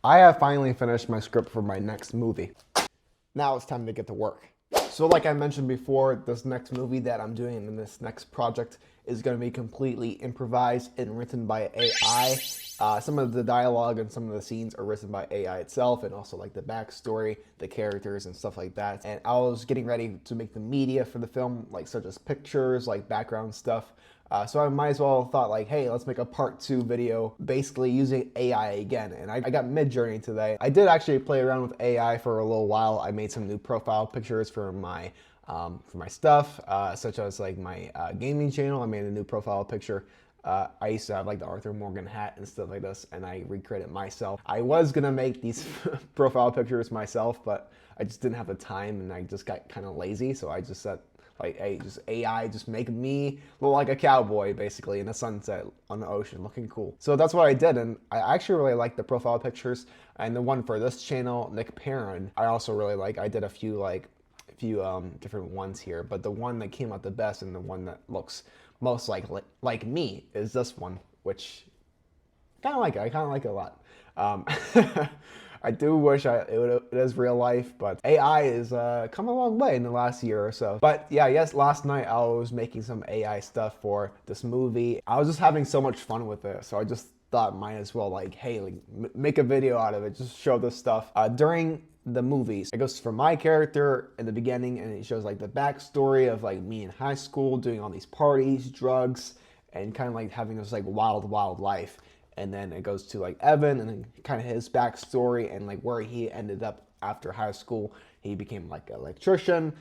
I have finally finished my script for my next movie. Now it's time to get to work. So like I mentioned before, this next movie that I'm doing in this next project is going to be completely improvised and written by AI. Some of the dialogue and some of the scenes are written by AI itself, and also like the backstory, the characters and stuff like that. And I was getting ready to make the media for the film, like such as pictures, like background stuff. So I might as well thought like, hey, let's make a part 2 video basically using AI again. And I got Midjourney today. I did actually play around with AI for a little while. I made some new profile pictures for my stuff, such as like my gaming channel. I made a new profile picture. I used to have like the Arthur Morgan hat and stuff like this, and I recreated myself. I was gonna make these profile pictures myself, but I just didn't have the time, and I just got kind of lazy. So I just said, like, hey, just AI, just make me look like a cowboy, basically, in a sunset on the ocean, looking cool. So that's what I did, and I actually really like the profile pictures. And the one for this channel, Nick Parren, I also really like. I did a few different ones here, but the one that came out the best and the one that looks most like me is this one, which kind of like it. I kind of like it a lot. I do wish it is real life, but AI is come a long way in the last year or so. But yeah, yes, last night I was making some AI stuff for this movie. I was just having so much fun with it, so I just thought might as well like, hey, like make a video out of it, just show this stuff. During the movies, it goes from my character in the beginning, and it shows like the backstory of like me in high school doing all these parties, drugs, and kind of like having this like wild life. And then it goes to like Evan and then kind of his backstory and like where he ended up after high school. He became like an electrician.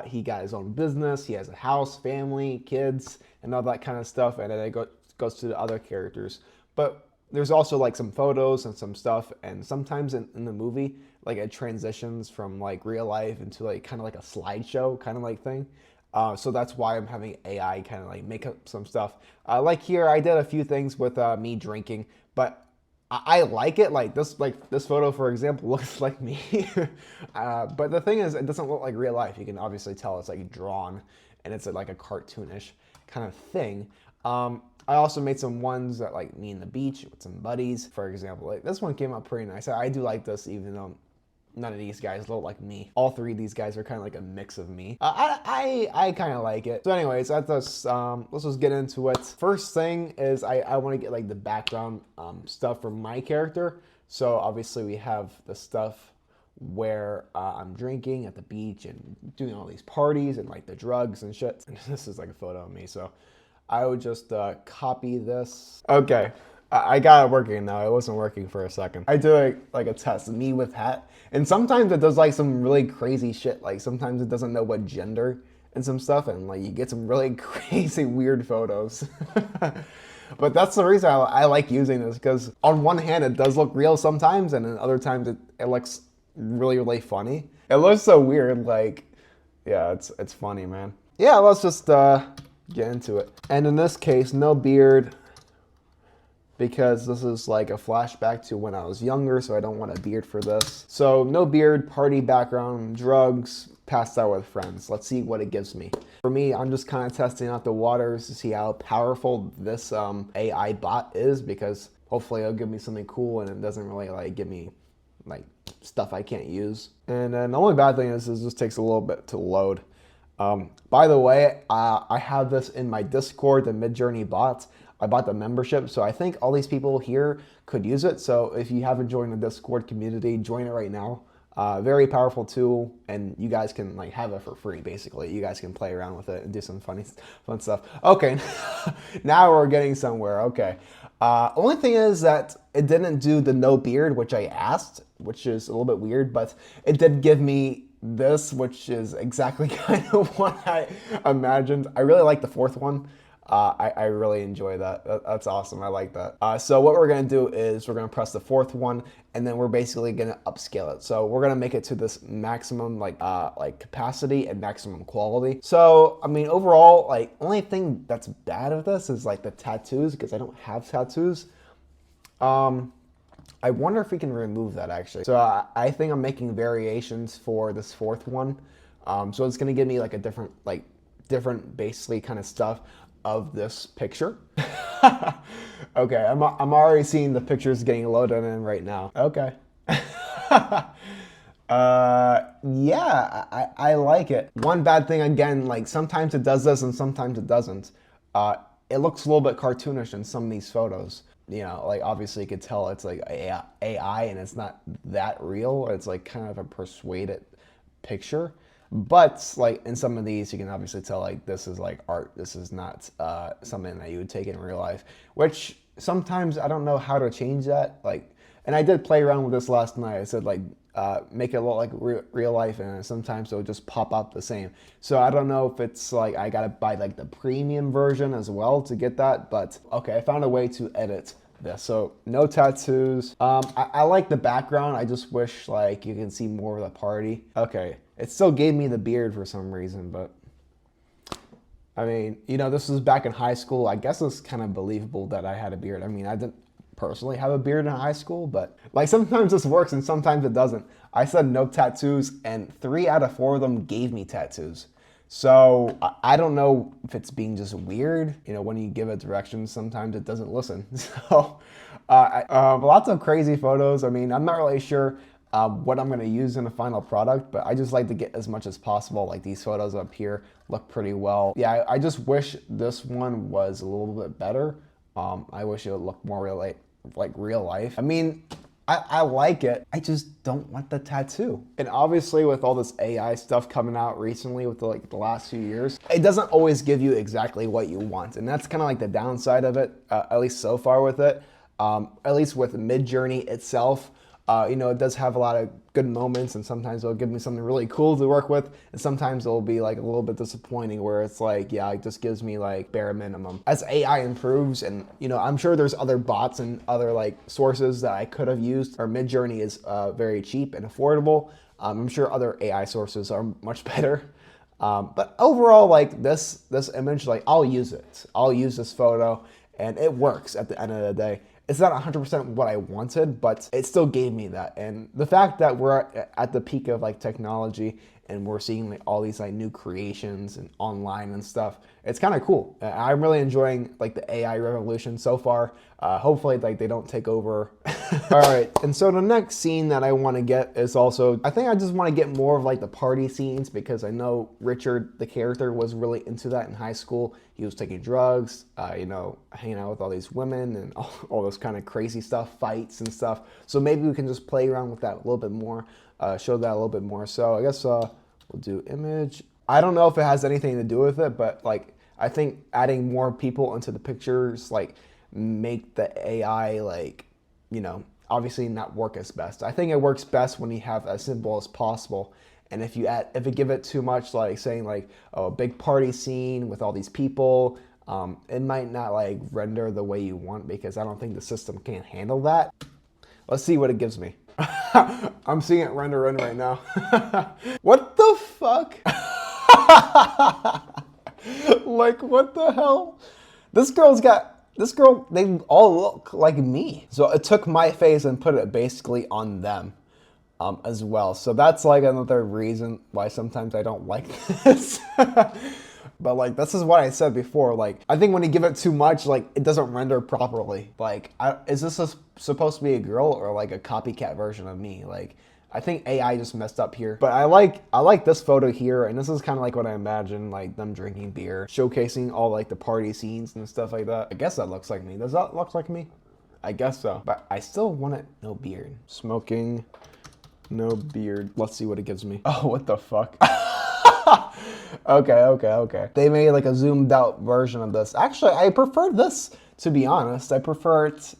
He got his own business. He has a house, family, kids, and all that kind of stuff. And then it goes to the other characters. But there's also like some photos and some stuff. And sometimes in the movie, like it transitions from like real life into like kind of like a slideshow kind of like thing. So that's why I'm having AI kind of like make up some stuff. Like here, I did a few things with me drinking, but I like it. Like this photo, for example, looks like me. But the thing is, it doesn't look like real life. You can obviously tell it's like drawn, and it's like a cartoonish kind of thing. I also made some ones that like me in the beach with some buddies. For example, like this one came out pretty nice. I do like this, even though none of these guys look like me. All three of these guys are kind of like a mix of me. I kind of like it. So anyways, let's just get into it. First thing is I want to get like the background stuff for my character. So obviously we have the stuff where I'm drinking at the beach and doing all these parties and like the drugs and shit. And this is like a photo of me. So I would just copy this. Okay. I got it working now. It wasn't working for a second. I did like a test, me with hat. And sometimes it does like some really crazy shit. Like sometimes it doesn't know what gender and some stuff. And like you get some really crazy weird photos. But that's the reason I like using this, because on one hand it does look real sometimes, and then other times it looks really funny. It looks so weird. Like, yeah, it's funny, man. Yeah, let's just get into it. And in this case, no beard, because this is like a flashback to when I was younger, so I don't want a beard for this. So no beard, party background, drugs, passed out with friends. Let's see what it gives me. For me, I'm just kind of testing out the waters to see how powerful this AI bot is, because hopefully it'll give me something cool and it doesn't really like give me like stuff I can't use. And then the only bad thing is it just takes a little bit to load. By the way, I have this in my Discord, the Midjourney bot. I bought the membership, so I think all these people here could use it. So if you haven't joined the Discord community, join it right now. Very powerful tool, and you guys can like have it for free. Basically, you guys can play around with it and do some fun stuff. Okay, now we're getting somewhere. Okay, only thing is that it didn't do the no beard, which I asked, which is a little bit weird, but it did give me this, which is exactly kind of what I imagined. I really like the fourth one. I really enjoy that. That's awesome. I like that. So what we're going to do is we're going to press the fourth one, and then we're basically going to upscale it. So we're going to make it to this maximum like capacity and maximum quality. So, I mean, overall, like only thing that's bad of this is like the tattoos, because I don't have tattoos. I wonder if we can remove that actually. So I think I'm making variations for this fourth one. So it's going to give me like a different basically kind of stuff of this picture. Okay, I'm already seeing the pictures getting loaded in right now. Okay. Yeah, I like it. One bad thing again, like sometimes it does this and sometimes it doesn't. It looks a little bit cartoonish in some of these photos. You know, like obviously you could tell it's like AI and it's not that real. It's like kind of a persuaded picture. But like in some of these, you can obviously tell like this is like art. This is not something that you would take in real life. Which sometimes I don't know how to change that. Like, and I did play around with this last night. I said like make it look like real life, and sometimes it'll just pop up the same. So I don't know if it's like I gotta buy like the premium version as well to get that. But okay, I found a way to edit this. So no tattoos. I like the background. I just wish like you can see more of the party. Okay, it still gave me the beard for some reason, but I mean, you know, this was back in high school. I guess it's kind of believable that I had a beard. I mean, I didn't personally have a beard in high school, but like sometimes this works and sometimes it doesn't. I said no tattoos and 3 out of 4 of them gave me tattoos. So I don't know if it's being just weird. You know, when you give it directions, sometimes it doesn't listen. So lots of crazy photos. I mean, I'm not really sure what I'm going to use in the final product, but I just like to get as much as possible. Like these photos up here look pretty well. Yeah, I just wish this one was a little bit better. I wish it would look more like real life. I mean, I like it. I just don't want the tattoo. And obviously with all this AI stuff coming out recently with the last few years, it doesn't always give you exactly what you want. And that's kind of like the downside of it, at least so far with it. At least with Midjourney itself, you know, it does have a lot of good moments, and sometimes it'll give me something really cool to work with, and sometimes it'll be like a little bit disappointing where it's like, yeah, it just gives me like bare minimum. As AI improves, and you know, I'm sure there's other bots and other like sources that I could have used, or Midjourney is very cheap and affordable. I'm sure other AI sources are much better. But overall, like this image, like I'll use it. I'll use this photo, and it works at the end of the day. It's not 100% what I wanted, but it still gave me that. And the fact that we're at the peak of like technology and we're seeing like all these like new creations and online and stuff, it's kind of cool. I'm really enjoying like the AI revolution so far. Hopefully like they don't take over. All right, and so the next scene that I want to get is also, I think I just want to get more of like the party scenes, because I know Richard, the character, was really into that in high school. He was taking drugs, you know, hanging out with all these women and all this kind of crazy stuff, fights and stuff. So maybe we can just play around with that a little bit more, show that a little bit more. So I guess we'll do image. I don't know if it has anything to do with it, but like I think adding more people into the pictures like make the AI like, you know, obviously not work as best. I think it works best when you have as simple as possible. And if you give it too much, like saying like, oh, a big party scene with all these people, it might not like render the way you want, because I don't think the system can handle that. Let's see what it gives me. I'm seeing it render in right now. What the fuck? Like, what the hell? This girl, they all look like me. So it took my face and put it basically on them as well. So that's like another reason why sometimes I don't like this. But like, this is what I said before. Like, I think when you give it too much, like it doesn't render properly. Like, is this supposed to be a girl or like a copycat version of me? Like, I think AI just messed up here. But I like this photo here, and this is kind of like what I imagine, like them drinking beer, showcasing all like the party scenes and stuff like that. I guess that looks like me. Does that look like me? I guess so. But I still want it no beard. Smoking, no beard. Let's see what it gives me. Oh, what the fuck? Okay. They made like a zoomed out version of this. Actually, I prefer this, to be honest. I prefer it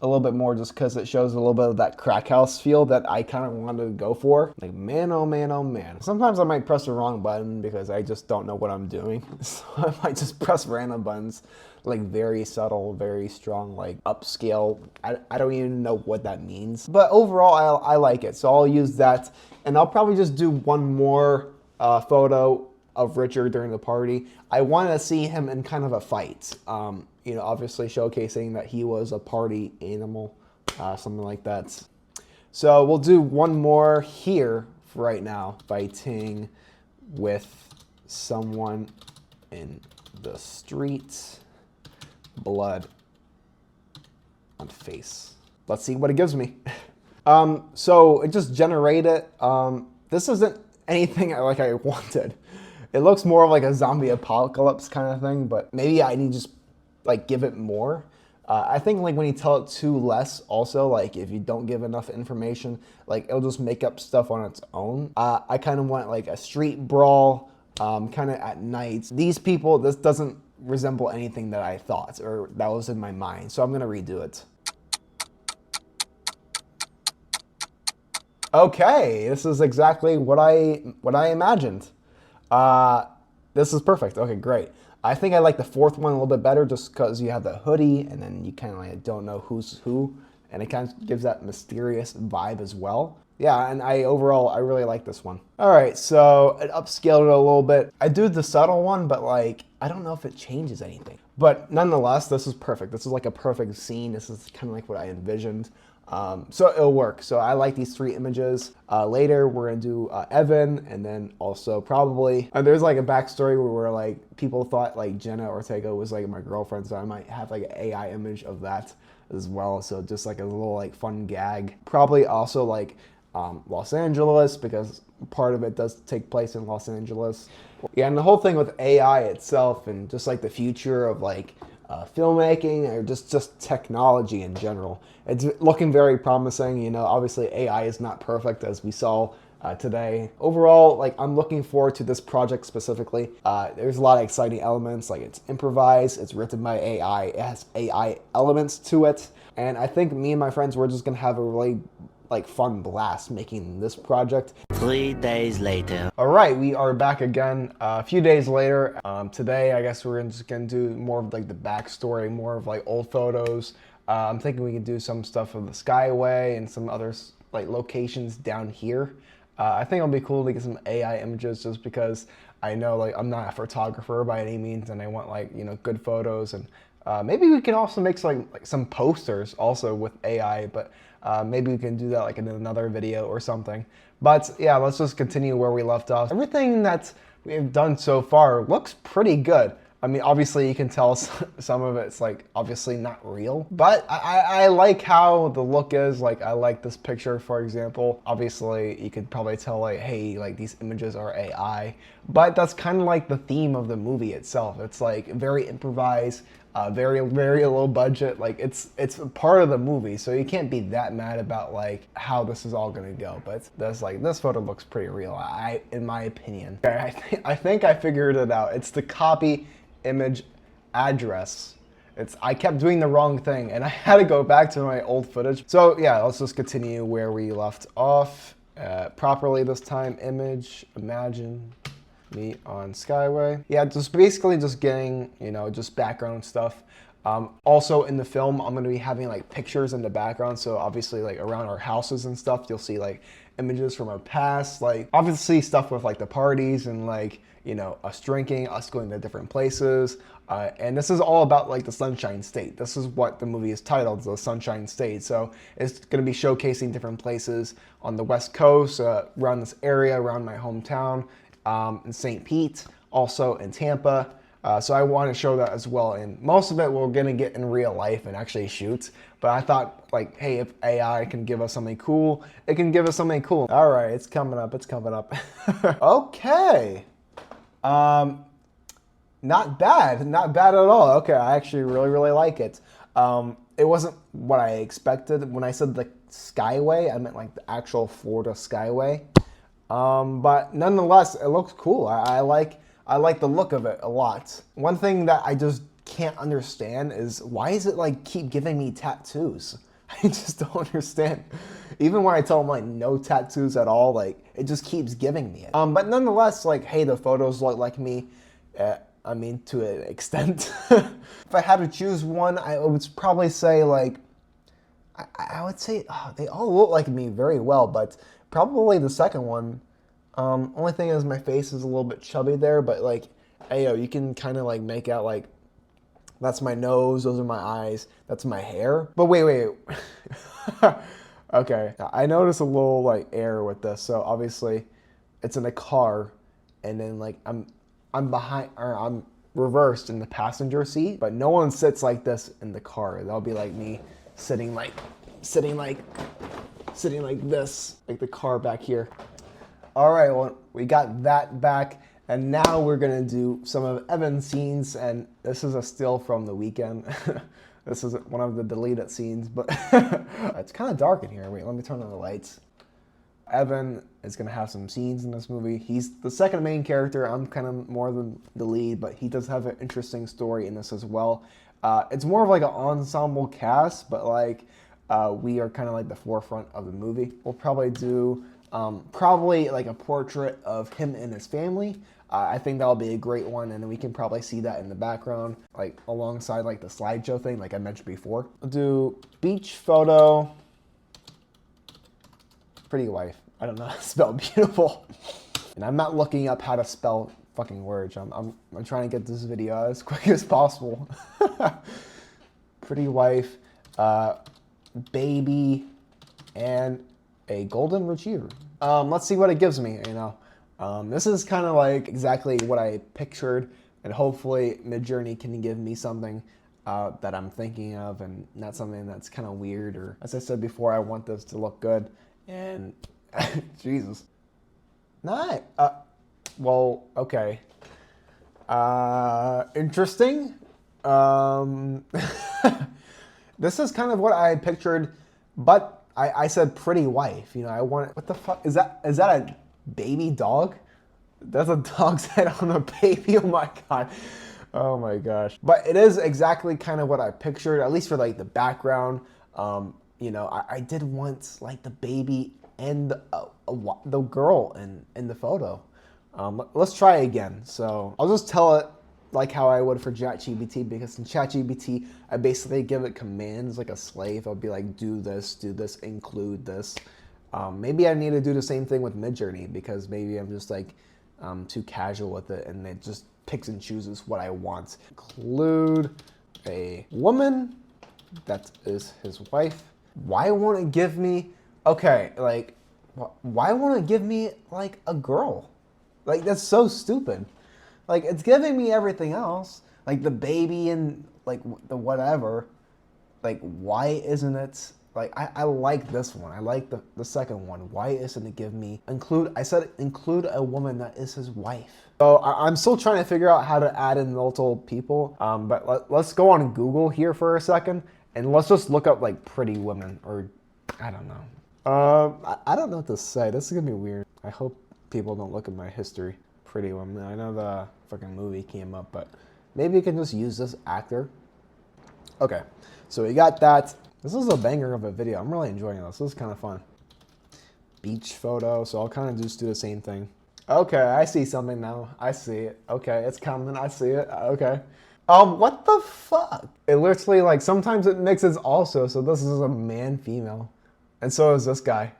a little bit more just because it shows a little bit of that crack house feel that I kind of wanted to go for. Like, man, oh man, oh man. Sometimes I might press the wrong button because I just don't know what I'm doing. So I might just press random buttons, like very subtle, very strong, like upscale. I don't even know what that means. But overall, I like it. So I'll use that, and I'll probably just do one more photo of Richard during the party. I want to see him in kind of a fight. You know, obviously showcasing that he was a party animal, something like that. So we'll do one more here for right now. Fighting with someone in the streets. Blood on face. Let's see what it gives me. So it just generated. This isn't anything like I wanted. It looks more of like a zombie apocalypse kind of thing, but maybe I need to just like give it more. I think like when you tell it too less, also like if you don't give enough information, like it'll just make up stuff on its own. I kind of want like a street brawl, kind of at night. These people, this doesn't resemble anything that I thought or that was in my mind, so I'm gonna redo it. Okay, this is exactly what I imagined. This is perfect. Okay, great. I think I like the fourth one a little bit better just because you have the hoodie and then you kind of like don't know who's who, and it kind of gives that mysterious vibe as well. Yeah, and overall I really like this one. All right, so it upscaled it a little bit. I do the subtle one, but like I don't know if it changes anything. But nonetheless, this is perfect. This is like a perfect scene. This is kind of like what I envisioned. So it'll work. So I like these 3 images. Later, we're gonna do Evan, and then also probably, and there's like a backstory where like people thought like Jenna Ortega was like my girlfriend, so I might have like an AI image of that as well. So just like a little like fun gag. Probably also like Los Angeles, because part of it does take place in Los Angeles. Yeah, and the whole thing with AI itself and just like the future of like filmmaking or just technology in general. It's looking very promising. You know, obviously AI is not perfect as we saw today. Overall, like I'm looking forward to this project specifically. There's a lot of exciting elements, like it's improvised, it's written by AI, it has AI elements to it. And I think me and my friends, we're just gonna have a really like fun blast making this project. 3 days later. All right, we are back again a few days later. Today, I guess we're just gonna do more of like the backstory, more of like old photos. I'm thinking we can do some stuff of the Skyway and some other like locations down here. I think it'll be cool to get some AI images just because I know like I'm not a photographer by any means and I want like, you know, good photos, and maybe we can also make like some posters also with AI, but maybe we can do that like in another video or something. But yeah, let's just continue where we left off. Everything that we've done so far looks pretty good. I mean, obviously you can tell some of it's like obviously not real, but I like how the look is. Like I like this picture, for example. Obviously you could probably tell like, hey, like these images are AI, but that's kind of like the theme of the movie itself. It's like very improvised, very low budget. Like it's a part of the movie, so you can't be that mad about like how this is all gonna go. But this photo looks pretty real, in my opinion. Okay, I think I figured it out. It's the copy image address. I kept doing the wrong thing and I had to go back to my old footage. So yeah, let's just continue where we left off properly this time. Image, imagine me on Skyway. Yeah, just basically just getting, you know, just background stuff. Also in the film, I'm gonna be having like pictures in the background. So obviously like around our houses and stuff, you'll see like images from our past, like obviously stuff with like the parties and like, you know, us drinking, us going to different places. And this is all about like the Sunshine State. This is what the movie is titled, the Sunshine State. So it's gonna be showcasing different places on the West Coast, around this area, around my hometown, in St. Pete, also in Tampa. So I want to show that as well. And most of it we're gonna get in real life and actually shoot. But I thought like, hey, if AI can give us something cool, it can give us something cool. All right, it's coming up, it's coming up. Okay. Not bad at all. Okay, I actually really like it. It wasn't what I expected. When I said the Skyway, I meant like the actual Florida Skyway. But nonetheless, it looks cool. I like the look of it a lot. One thing that I just can't understand is why is it like keep giving me tattoos? I just don't understand. Even when I tell them like no tattoos at all, like it just keeps giving me it. But nonetheless, like, hey, the photos look like me. I mean, to an extent. If I had to choose one, I would probably say like, I would say they all look like me very well, but probably the second one. Only thing is my face is a little bit chubby there, but like, ayo, you can kind of like make out like, that's my nose, those are my eyes, that's my hair. But wait. Okay, I noticed a little like error with this. So obviously it's in a car and then like I'm behind, or I'm reversed in the passenger seat, but no one sits like this in the car. That'll be like me sitting like this, like the car back here. All right, well, we got that back, and now we're gonna do some of Evan's scenes, and this is a still from the weekend. This is one of the deleted scenes, but it's kind of dark in here. Wait, let me turn on the lights. Evan is gonna have some scenes in this movie. He's the second main character. I'm kind of more than the lead, but he does have an interesting story in this as well. It's more of like an ensemble cast, but like we are kind of like the forefront of the movie. We'll probably do probably like a portrait of him and his family. I think that'll be a great one, and we can probably see that in the background, like alongside like the slideshow thing, like I mentioned before. We'll do beach photo. Pretty wife. I don't know how to spell beautiful. And I'm not looking up how to spell fucking words. I'm trying to get this video out as quick as possible. Pretty wife, baby, and a golden retriever. Let's see what it gives me, you know. This is kind of like exactly what I pictured, and hopefully Midjourney can give me something that I'm thinking of, and not something that's kind of weird, or as I said before, I want this to look good. And Jesus. Nice. Well, okay. Interesting. This is kind of what I pictured, but I said pretty wife. You know, I want, what the fuck? Is that a baby dog? That's a dog's head on a baby. Oh my God. Oh my gosh. But it is exactly kind of what I pictured, at least for like the background. You know, I did want like the baby and the girl in the photo. Let's try again. So I'll just tell it like how I would for ChatGPT, because in ChatGPT, I basically give it commands like a slave. I'll be like, do this, include this. Maybe I need to do the same thing with Midjourney, because maybe I'm just like too casual with it, and it just picks and chooses what I want. Include a woman that is his wife. Why won't it give me, okay, like, why won't it give me, like, a girl? Like, that's so stupid. Like, it's giving me everything else, like the baby and, like, the whatever. Like, why isn't it, like, I like this one. I like the second one. Why isn't it give me, I said include a woman that is his wife. So I'm still trying to figure out how to add in multiple people, but let's go on Google here for a second. And let's just look up like pretty women, or I don't know. I don't know what to say. This is gonna be weird. I hope people don't look at my history. Pretty women. I know the fucking movie came up, but maybe you can just use this actor. Okay, so we got that. This is a banger of a video. I'm really enjoying this. This is kind of fun. Beach photo. So I'll kind of just do the same thing. Okay, I see something now. I see it. Okay, it's coming. I see it. Okay. What the fuck? It literally, like, sometimes it mixes also, so this is a man, female. And so is this guy.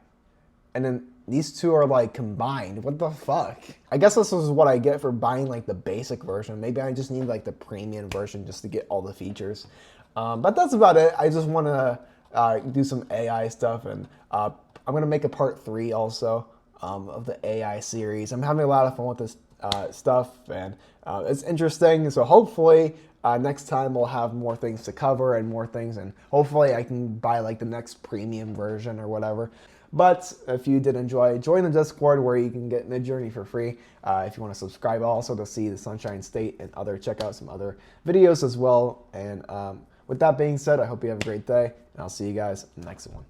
And then these two are, like, combined. What the fuck? I guess this is what I get for buying, like, the basic version. Maybe I just need, like, the premium version just to get all the features. But that's about it. I just want to do some AI stuff, and I'm going to make a part 3 also of the AI series. I'm having a lot of fun with this stuff, and it's interesting. So hopefully next time we'll have more things to cover and more things, and hopefully I can buy like the next premium version or whatever. But if you did enjoy, join the Discord where you can get Midjourney for free. If you want to subscribe also to see the Sunshine State and check out some other videos as well. And with that being said, I hope you have a great day, and I'll see you guys in the next one.